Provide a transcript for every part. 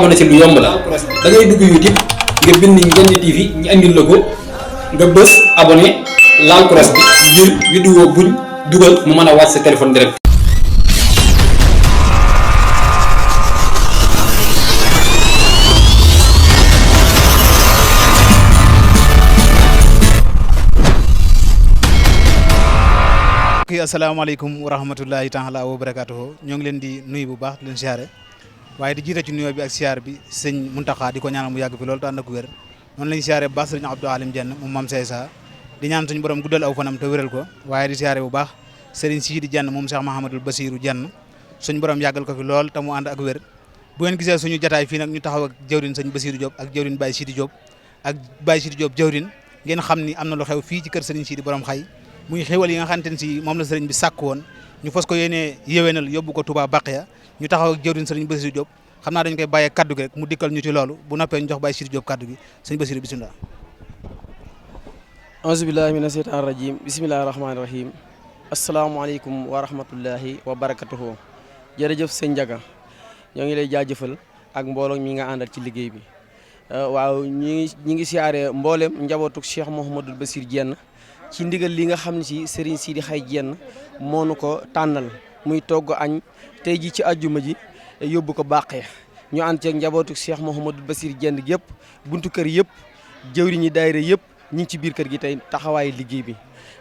abonné ci lu yomb la da ngay dugg YouTube nga bind Ndiénd TV ñu andil la ko nga bës abonné laal cloche bi ngir vidéo buñ dugal mu mën a wàcc sa téléphone direct. asalaamaaleykum wa rahmatullahi taala wa barakatuhu ñoo ngi leen di nuyu bu baax di leen siyaare waaye di jiite ci nuyoo bi ak siyaar bi sëñ Muntaxa di ko ñaanal mu yàgg fi loolu te ànd ak wér noonu lañu siyaare bu baax sëriñ Abdou Alim Dieng moom Mame Seysa di ñaan suñu borom guddal aw fanam te wéral ko waaye di siyaare bu baax sëriñ Sidi Dieng moom Cheikh Mahamadul Basiru Dieng suñu borom yàggal ko fi lool te mu ànd ak wér bu ngeen gisee suñu jataay fii nag ñu taxaw ak jawrin sëñ Basiru Diop ak jawrin Baye Sidi Diop ak Baye Sidi Diop jawrin ngeen xam ni am na lu xew fii ci kër sëriñ Sidi borom xay muy xéwal yi nga xamante ne si moom la sëriñ bi sàkk woon ñu fas ko yéenee yéwénal yóbbu ko Touba Baqiya ñu taxaw ak jëwriñ sëriñ Bassirou Diop xam naa dañ koy bàyyee kaddu gi rek mu dikkal ñu ci loolu bu noppee ñu jox Baye Sidi Diop kaddu gi sëriñ Bassirou bisimilah. auzu billahi mina seytaan rajim bisimilahi rahmaani rahim asalaamaaleykum wa rahmatullahi wa barakatuhu jërëjëf sëñ Ndiaga ñoo ngi lay jaajëfal ak mbooloo mi nga àndal ci liggéey bi waaw ñi ngi siyaare mboolem njabootuk Cheikh Mouhamadul Bassir Dieng ci ndigal li nga xam ne si Serigne Sidi Xay Dieng moo nu ko tànnal muy togg añ tey ji ci àjjuma ji yóbbu ko bàqee ñu ànd ceeg njabootu Cheikh Mouhamadou Bassir Dieng yëpp buntu kër yëpp jëwriñi daayira yëpp ñu ngi ci biir kër gi tey taxawaayu liggéey bi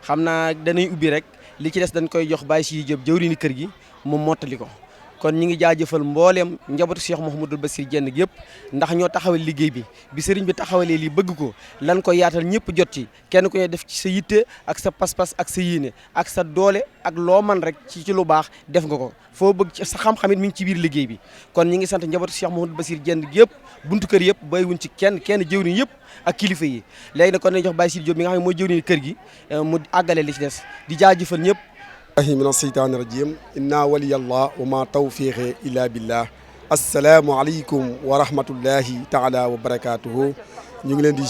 xam naa danay ubbi rek li ci des dañ koy jox Baye Sidi Diop jëwriñi kër gi moom mottali ko kon ñi ngi jaajëfal mbooleem njabootu Cheikh Mouhamadou Bassir Dieng yëpp ndax ñoo taxawal liggéey bi sëriñ bi taxawalee lii bëgg ko lan ko yaatal ñëpp jot ci kenn ku ne def ci sa yitte ak sa pas-pas ak sa yéene ak sa doole ak loo man rek ci lu baax def nga ko foo bëgg ci sa xam-xamit mi ngi ci biir liggéey bi kon ñi ngi sant njabootu Cheikh Mouhamadou Bassir Dieng yëpp buntu kër yëpp bàyyiwuñ ci kenn jëwriñ yëpp ak kilifa yi léegi nag kon nañ jox Baye Sidi Diop mi nga xam ne mooy jëwriñ kër gi mu àggale li ci des di jaajëfal ñëpp min asheytaan irajim inna waliyallah wa ma tawfiqe illa billah assalaamu aleykum wa rahmatullahi taala wa barakatuhu ñu ngi leen di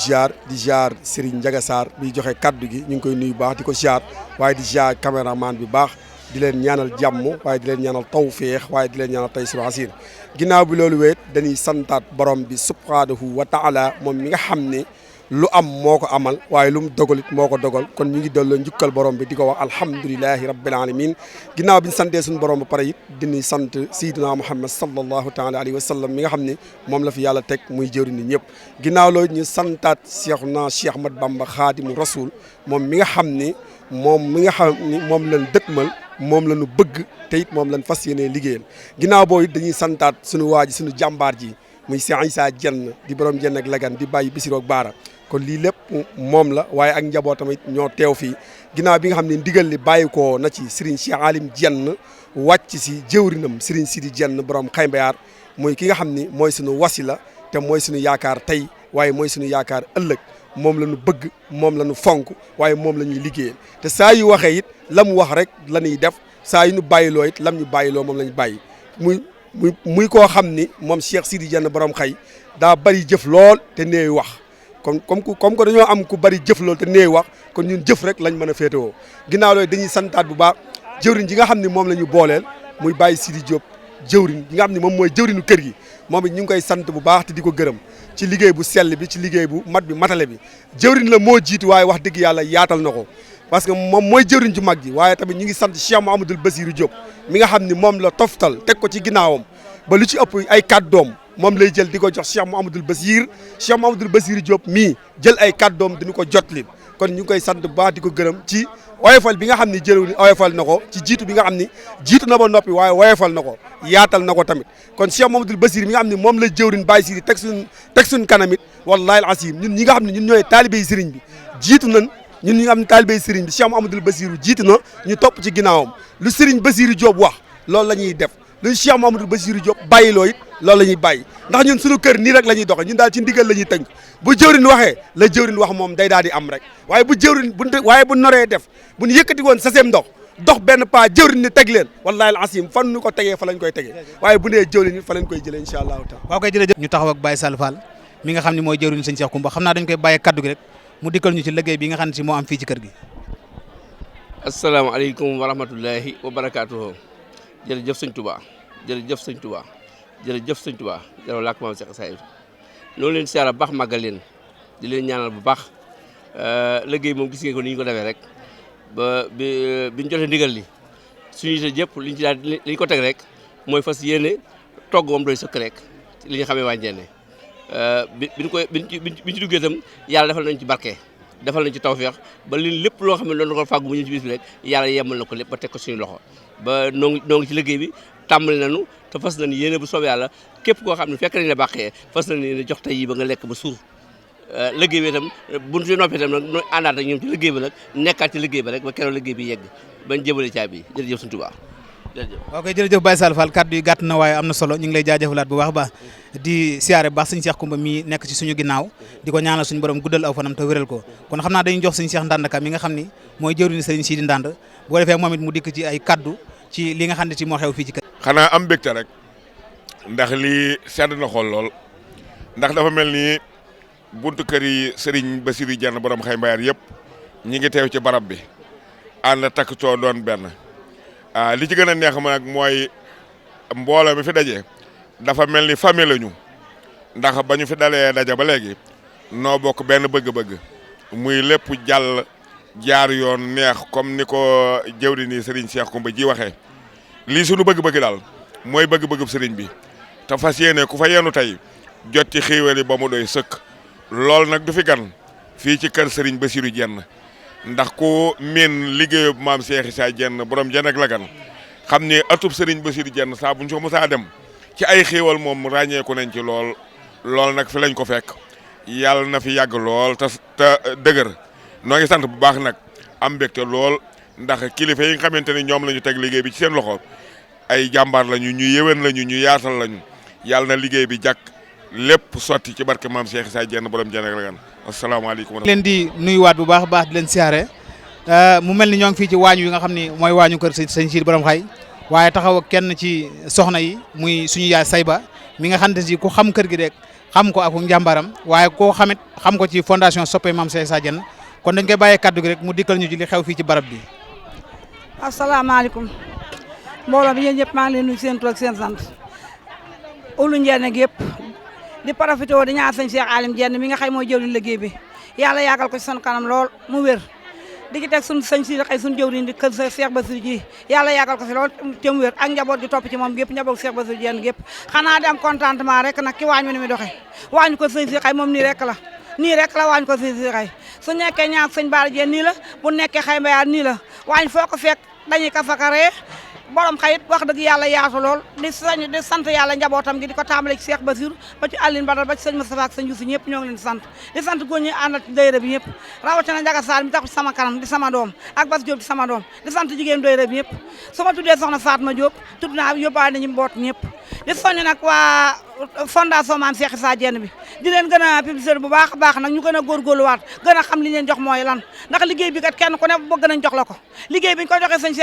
ziar Serigne Ndiaga Sarr bi joxe kaddu gi ñu ngi koy nuyu baax di ko ziar waaye di ziar caméraman bi baax di leen ñaanal jàmm waaye di leen ñaanal tawfiq waaye di leen ñaanal taysir asir ginnaaw bi loolu weet dañuy santaat borom bi subhanahu wa taala moom mi nga xam ne lu am moo ko amal waaye lu mu dogalit moo ko dogal kon ñu ngi delloo njukkal borom bi di ko wax alhamdulilahi rabbil alamin ginnaaw bi ñu santee suñu borom ba pare it dinañ sant sayyidina Muhammad sallallahu taala alayhi wa sallam mi nga xam ne moom la fi yàlla teg muy jëriñ ni ñëpp ginnaaw loolu ñu santaat Cheikhuna Cheikh Ahmad Bamba Xaadimu Rasul moom mi nga xam ni moom lañ dëkkmal moom la ñu bëgg te it moom lañ fas yéenee liggéeyal ginnaaw boobu it dañuy santaat suñu waa ji suñu jàmbaar ji muy Cheikh Issa Dieng di borom Dieng ak Lagan di bàyyi Bisiro ak Baara kon lii lépp moom la waaye ak njaboot tamit ñoo teew fii ginnaaw bi nga xam ne ndigal li bàyyi ko na ci Serigne Cheikh Alim Dieng wàcc si jëwrinam Serigne Sidi Dieng borom Xaymbayaar mooy ki nga xam ni mooy suñu wasila te mooy suñu yaakaar tey waaye mooy suñu yaakaar ëllëg moom la ñu bëgg moom la ñu fonk waaye moom la ñuy liggéeyal te saa yu waxee it la mu wax rek la ñuy def saa yu ñu bàyyiloo it lam ñu bàyyiloo moom la ñu bàyyi muy koo xam ni moom Cheikh Sidi Dieng borom xay daa bari jëf lool te néew wax comme que dañoo am ku bari jëf lool te néew wax kon ñun jëf rek lañ mën a féetewoo ginnaaw loolu dañuy santaat bu baax jëwriñ ji nga xam ne moom la ñu booleel muy Baye Sidi Diop jëwriñ ji nga xam ne moom mooy jëwriñu kër gi moom it ñu ngi koy sant bu baax te di ko gërëm ci liggéey bu sell bi ci liggéey bu mat bi matale bi jëwriñ la moo jiitu waaye wax dëgg yàlla yaatal na ko parce que moom mooy jëwriñ ju mag ji waaye tamit ñu ngi sant Cheikh Mouhamadoul Bassirou Diop mi nga xam ne moom la toftal teg ko ci ginnaawam ba lu ci ëpp ay kàddoom moom lay jël di ko jox Cheikh Mouhamadoul Bassirou Diop mii jël ay kàddoom diñu ko jotli kon ñu ngi koy sant bu baax di ko gërëm ci oyofal bi nga xam ne jëwriñ oyofal na ko ci jiitu bi nga xam ne jiitu na ba noppi waaye oyofal na ko yaatal na ko tamit kon Cheikh Mouhamadoul Bassir mi nga xam ne moom la jëwriñ Baye Sidi teg suñ kanam it wallahi al-asim ñun ñi nga xam ne ñun ñooy taalibé sëriñ bi jiitu nañ ñun ñi nga xam ne taalibé sëriñ bi Cheikh Mouhamadoul Bassirou jiitu na ñu topp ci ginnaawam lu sëriñ Bassirou Diop wax loolu la ñuy def lu Cheikh Mouhamadoul Bassirou Diop bàyyiloo it loolu la ñuy bàyyi ndax ñun suñu kër nii rek la ñuy doxe ñun daal ci ndigal la ñuy tënk bu jëwriñ waxee la jëwriñ wax moom day daal di am rek waaye bu noree def bu ñu yëkkati woon sa seem ndox dox benn pas jëwriñ ni teg leen wallahi al-asim fan ñu ko tegee fa lañ koy tegee waaye bu nee jëwriñ it fa lañ koy jëlee incha allahu taala waaw koy jërëjëf ñu taxaw ak Baye Sall Fall mi nga xam ne mooy jëwriñ sëñ Cheikh Koumba xam naa dañ koy bàyyee kaddu gi rek mu dikkal ñu ci liggéey bi nga xam ne si moo am fii ci kër gi asalaamaaleykum wa rahmatullahi wa barakaatuhu jërëjëf sëñ Touba jërëjëf sëñ Tuubaa jërëjëf làkk maam Cheikh Saïd noonu leen siyaara bu baax màggal leen di leen ñaanal bu baax liggéey moom gis ngeen ko ni ñu ko defee rek ba bi ñu jotee ndigal li suñu yite jëpp liñ ci daal li ñu ko teg rek mooy fas yéene togg moom doy sëkk rek li ñu xamee waa Njenne biñ ci duggee itam yàlla defal nañ ci barke defal nañ ci tawfeex ba li lépp loo xam ne doon na ko fàggu mu ñu ci bis bi rek yàlla yemal na ko lépp ba teg ko suñu loxo ba noo ngi ci liggéey bi tàmbali nañu te fas nañ yéene bu soobee yàlla képp koo xam ne fekk nañ la bàqee fas nañ yéene jox tey yi ba nga lekk ba suur liggéey bi itam buñ ci noppee itam nag ñu àndaat ak ñoom ci liggéey bi nag nekkaat ci liggéey bi rek ba keroog liggéey bi yegg bañ jëmale caabi yi jërëjëf Sëñ Tuubaa jërëjëf. ok jërëjëf Baye Sall Fall kaddu yi gàtt na waaye am na solo ñu ngi lay jaajëfalaat bu baax a baax di siyaare baax sëñ Cheikh Koumba mi nekk ci suñu ginnaaw di ko ñaanal suñu borom guddal aw fanam te wéral ko kon xam naa dañuy jox sëñ Cheikh Ndandaka mi nga xam ni mooy jëwriñu Sëriñ Sidi Ndand bu ko defee moom it mu dikk ci ay kaddu ci li nga xam ne ci moo xew fii ci kër. xanaa am mbégte rek ndax lii sedd na xool lool ndax dafa mel ni buntu kër yi Serigne Bassirou Dieng borom xay mbayaar yëpp ñi ngi teew ci barab bi ànd takk coo doon benn li ci gën a neex ma nag mooy mbooloo mi fi daje dafa mel ni famille lañu ndax ba ñu fi dalee daje ba léegi noo bokk benn bëgg-bëgg muy lépp jàll jaar yoon neex comme ni ko jëwri ni Serigne Cheikh Koumba ji waxee lii suñu bëgg-bëgg daal mooy bëgg-bëggub Serigne bi te fas yéene ku fa yenu tey jot ci xiiwal yi ba mu doy sëkk loolu nag du fi gan fii ci kër Serigne Bassirou Dieng ndax ku miin liggéeyub maam Cheikh Issa Dieng borom Dieng ak Lagan xam ni atub Serigne Bassirou Dieng saa buñ ko mësaa dem ci ay xiiwal moom ràññeeku nañ ci lool nag fi lañ ko fekk yàlla na fi yàgg lool te dëgër noo ngi sant bu baax nag am mbégte lool ndax kilifa yi nga xamante ni ñoom la ñu teg liggéey bi ci seen loxo ay jàmbaar lañu ñu yéwén lañu ñu yaatal lañu yàlla na liggéey bi jàkk lépp sotti ci barke maam Cheikh Issa Dieng borom Dieng ak Lagan asalaamaaleykum. leen di nuyuwaat bu baax a baax di leen siyaare mu mel ni ñoo ngi fii ci waañ wi nga xam ni mooy waañu kër sëñ Sidi borom xay waaye taxaw ak kenn ci soxna yi muy suñu yaay Sayba mi nga xam ne si ku xam kër gi rek xam ko ak njàmbaram waaye koo xamit xam ko ci fondation soppe maam Cheikh Issa Dieng kon dañ koy bàyyee kaddu gi rek mu dikkal ñu ci li xew fii ci barab bi. asalaamaaleykum mbooloo bi yéen ñëpp maa ngi leen nuyu seen tur ak seen sant ulu njeen ak yëpp di profité di ñaan sëñ Cheikh Alim Dieng mi nga xay mooy jëwriñ liggéey bi yàlla yàggal ko ci sunu kanam lool mu wér di ci teg suñu sëñ si xay suñu jëwriñ di kër Cheikh Bassirou ji yàlla yàggal ko si lool te mu wér ak njaboot gi topp ci moom gépp njaboot Cheikh Bassirou Dieng gépp xanaa di am contentement rek nag ki waañ mi ni muy doxee waañ ko sëñ si xay moom nii rek la waañ ko sëñ si xay su nekkee ñaan sëñ Bara Dieng nii la bu nekkee xay mbayaar nii la waañ foo ko fekk dañuy kafakaree borom xayit wax dëgg yàlla yaatu lool di sant yàlla njabootam gi di ko tàmbale ci Cheikh Bassirou ba ci Aline Badara ba ci sëñ Moustapha ak sëñ Youssou ñëpp ñoo ngi leen di sant góor ñi àndal ci dayra bi ñëpp rawatina Njaga Saar mi tax ci sama kanam di sama doom ak Bas Diop di sama doom di sant jigéen dayra bi ñëpp su ma tuddee soxna Fatma Diop tudd naa yóbbaale nañu mboot ñëpp di soññ nag waa fondation Mame Cheikh Issa Dieng bi di leen gën a publicité bu baax a baax nag ñu gën a góorgóorluwaat gën a xam li leen jox mooy lan ndax liggéey bi kat kenn ku ne bëgg nañ jox la ko liggéey bi ñu ko joxee sëñ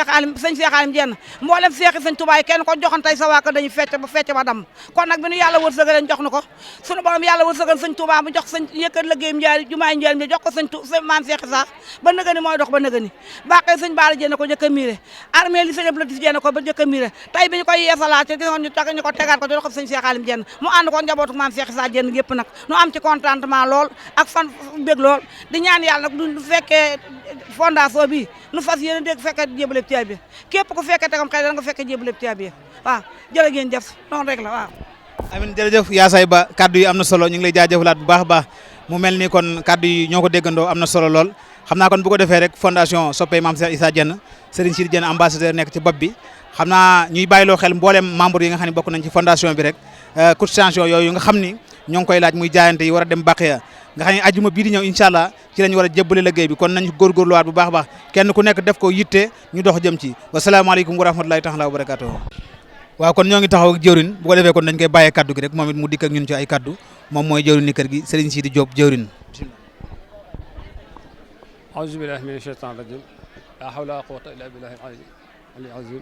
Cheikh Alim Dieng mboolem seexi sëñ Tuubaa kenn ko joxoon tey sa waa kër dañuy fecc ba dam kon nag bi ñu yàlla wërsëgal leen jox na ko sunu borom yàlla wërsëgal sëñ Tuubaa mu jox sëñ yëkkat liggéeyam njaari jumaay njaari bi jox ko sëñ Mame Cheikh Issa ba nëgëni mooy dox ba nëgëni bàqee sëñ Bara Dieng ko njëkk a miire armée li sëñ Abdou Dieng ko ba njëkk a miire tey bi ñu koy yeesalaat ci gisoon ñu ko tegaat ko jox ko sëñ Cheikh Alim Dieng mu ànd ko njabootu Mame Cheikh Issa Dieng gépp nag nu am ci contentement lool ak fan bég lool di ñaan yàlla nag du fekkee fondation bi nu fas yéene dégg fekkee jébaleb caabi bi képp ku fekkee tegam xëy da nga fekkee jébaleb caabi bi waaw jërë ngeen jëf noonu rek la waaw amin jërëjëf yaa say ba kaddu yi am na solo ñu ngi lay jaajëfalaat bu baax a baax mu mel ni kon kaddu yi ñoo ko déggandoo am na solo lool xam naa kon bu ko defee rek fondation soppey Mame Cheikh Issa Dieng Serigne Sidi Dieng ambassadeur nekk ci bopp bi xam naa ñuy bàyyiloo xel mboolem membre yi nga xam ne bokk nañ ci fondation bi rek cotisation yooyu nga xam ni ñoo ngi koy laaj muy jaayante yi war a dem Baxiya nga xam ne ajuma bii di ñëw incha allah ci lañ war a jébbale liggéey bi kon nañ góorgóorluwaat bu baax a baax kenn ku nekk def ko yitte ñu dox jëm ci wasalaamaaleykum wa rahmatulahi taala wa barakatuh waaw kon ñoo ngi taxaw ak jëwrin bu ko defee kon dañ koy bàyyee kaddu gi rek moom it mu dikk ak ñun ci ay kaddu moom mooy jëwrin ni kër gi Serigne Sidi Diop jëwrin auzu billahi mina shaytan rajim la hawla wala quwwata illa billahi al azim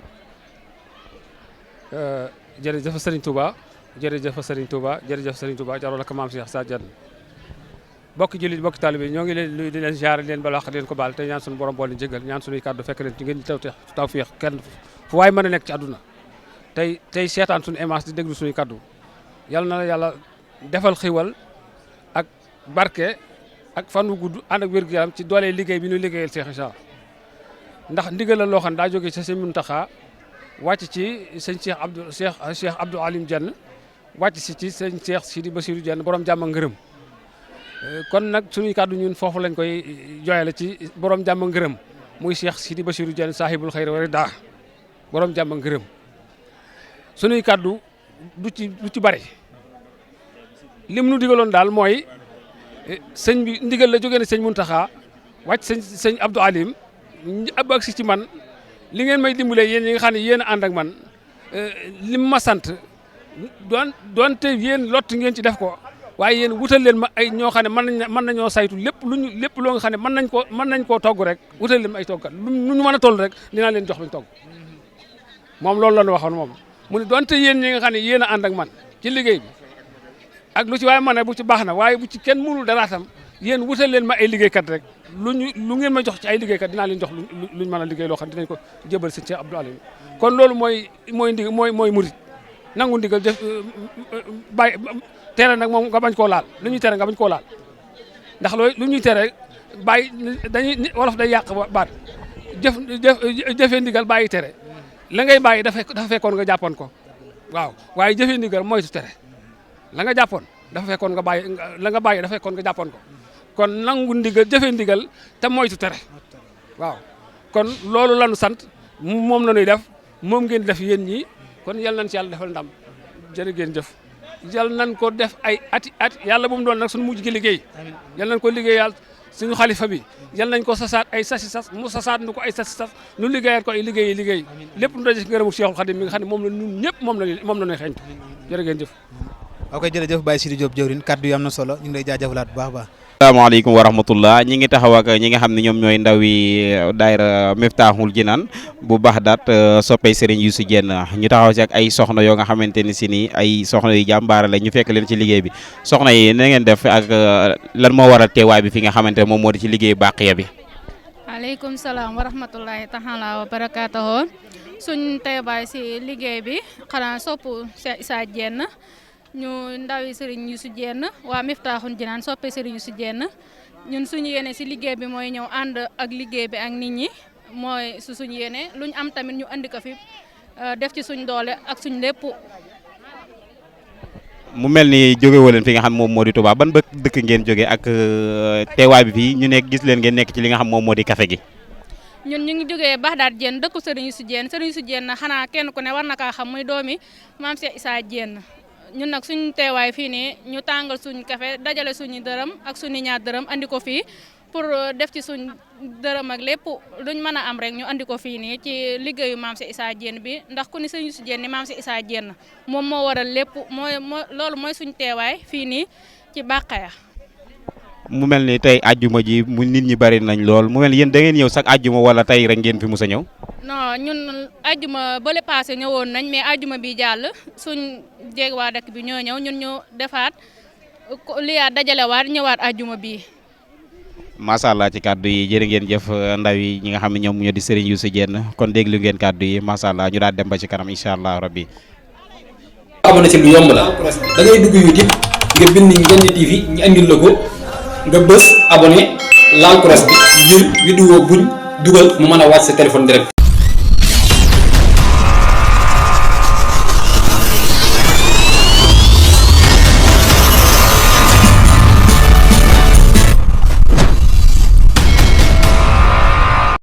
jërëjëf Serigne Touba jërëjëf Serigne Touba jërëjëf Serigne Touba jaroo la ko Mame Cheikh Issa Dieng bokki jullit bokki taalibe ñoo ngi leen di leen ziar leen bala wax leen ko baal te ñaan suñu borom boole jégal ñaan suñuy kàddu fekk leen ci ngeen tawfeex kenn fu waay mën a nekk ci àdduna tey seetaan suñu image di déglu suñu kaddu yal na la yàlla defal xiwal ak barke ak fan wu gudd ànd ak wér-gu-yaram ci doole liggéey bi ñu liggéeyal Cheikh Issa ndax ndigal la loo xam ne daa jógee ci sëñ Muntaxa wàcc ci sëñ Cheikh Abdou Alim Diène wàcc si ci sëñ Cheikh Sidi Bassirou Diène borom jàmm ak ngërëm kon nag suñuy kàddu ñun foofu lañ koy jooyale ci borom jàmm ak ngërëm muy Cheikh Sidi Bassirou Diène saahibul xayri wa ridaa borom jàmm ak ngërëm suñuy kàddu du ci bari lim nu digaloon daal mooy sëñ bi ndigal la jógee ne sëñ Muntaxa wàcc sëñ Abdou Alim ab ak si ci man li ngeen may dimbalee yéen ñi nga xam ne yéen a ànd ak man lim ma sant doonte yéen lott ngeen ci def ko waaye yéen wutal leen ma ay ñoo xam ne mën nañoo saytu lépp loo nga xam ne mën nañ koo togg rek wutal leen ma ay toggkat lu ñu mën a toll rek dinaa leen jox luñ togg moom loolu la ñu waxoon moom mu ne doonte yéen ñi nga xam ne yéen a ànd ak man ci liggéey bi ak lu ci waaye man bu ci baax na waaye bu ci kenn mënul dara tam yéen wutal leen ma ay liggéeykat rek lu ngeen ma jox ci ay liggéeykat dinaa leen jox luñ mën a liggéey loo xam ne dinañ ko jébal sëñ Cheikh Abdou Alim kon loolu mooy murit nangu ndigal def bàyyi tere nag moom nga bañ koo laal lu ñuy tere nga bañ koo laal ndax loolu lu ñuy tere bàyyi dañuy wolof day yàq baat jëfee ndigal bàyyi tere la ngay bàyyi dafa fekkoon nga jàppoon ko waaw waaye jëfee ndigal moytu tere la nga jàppoon dafa fekkoon nga bàyyi la nga bàyyi dafa fekkoon nga jàppoon ko kon nangu ndigal jëfee ndigal te moytu tere waaw kon loolu lañu sant moom la ñuy def moom ngeen def yéen ñii kon yal nañ ci yàlla defal ndam jërë ngeen jëf yal nañ ko def ay ati yàlla bu mu doon nag suñu mujj gi liggéey yal nañ ko liggéeyal suñu xalifa bi yal nañ ko sasaat ay sasi sas mu sasaat nu ko ay sasi sas nu liggéeyal ko ay liggéey lépp nu daje ci ngërëmu Cheikhul Khadim mi nga xam ne moom la ñun ñëpp moom la ñuy xeeñtu jërë ngeen jëf ok jërëjëf Baye Sidi Diop jëwrin kaddu yi am na solo ñu ngi lay jaajëfalaat bu baax baax asalaamaaleykum wa rahmatullah ñi ngi taxaw ak ñi nga xam ne ñoom ñooy ndaw yi daayira Miftahul Jinaan bu Baxdaat soppey Serigne Youssou Diène ñu taxaw ci ak ay soxna yoo nga xamante ni si ni ay soxna yu jàmbaare la ñu fekk leen ci liggéey bi soxna yi na ngeen def ak lan moo waral teewaay bi fi nga xamante ne moom moo di ci liggéey Baqiya bi. aleykum salaam wa rahmatullahi taala wa barakatuhu suñ teewaay si liggéey bi xanaa sopp Cheikh Issa Diène ñu ndawi Serigne Youssou Diène waa Miftahul Jinaan soppe Serigne Youssou Diène ñun suñu yéene si liggéey bi mooy ñëw ànd ak liggéey bi ak nit ñi mooy suñu yéene lu ñu am tamit ñu andi ko fi def ci suñ doole ak suñ lépp. mu mel ni jóge woo leen fi nga xam moom moo di Touba ban dëkk ngeen jóge ak teewaay bi fii ñu nekk gis leen ngeen nekk ci li nga xam moom moo di café gi. ñun ñu ngi jógee Baxdaat Diène dëkku Serigne Youssou Diène Serigne Youssou Diène xanaa kenn ku ne war na kaa xam muy doomi maam Cheikh Issa Diène ñun nag suñu teewaay fii nii ñu tàngal suñu café dajale suñu dërëm ak suñu ñaar dërëm andi ko fii pour def ci suñ dërëm ak lépp luñ mën a am rek ñu andi ko fii nii ci liggéeyu maam Cheikh Issa Diène bi ndax ku ni Serigne Youssou Diène ni maam Cheikh Issa Diène moom moo waral lépp loolu mooy suñu teewaay fii nii ci Baqiya. mu mel ni tey àjjuma ji mu nit ñi bari nañ lool mu mel ni yéen da ngeen ñëw sax àjjuma wala tey rek ngeen fi mus a ñëw. non ñun àjjuma bële passé ñëwoon nañ mais àjjuma bi jàll suñ jéeg waa dëkk bi ñoo ñëw ñun ñu defaat liyaat dajalewaat ñëwaat àjjuma bi. macha allah ci kàddu yi jërë ngeen jëf ndaw yi ñi nga xam ne ñoom ñoo di Serigne Youssou Diène kon déglu ngeen kàddu yi macha allah ñu daal dem ba ci kanam incha allah rabbi. abonné ci lu yomb la da ngay dugg YouTube nga bind Ndiéné TV ñu andil la ko nga bës abonné laal cloche bi ngir vidéo buñ dugal mu mën a wàcc sa téléphone direct.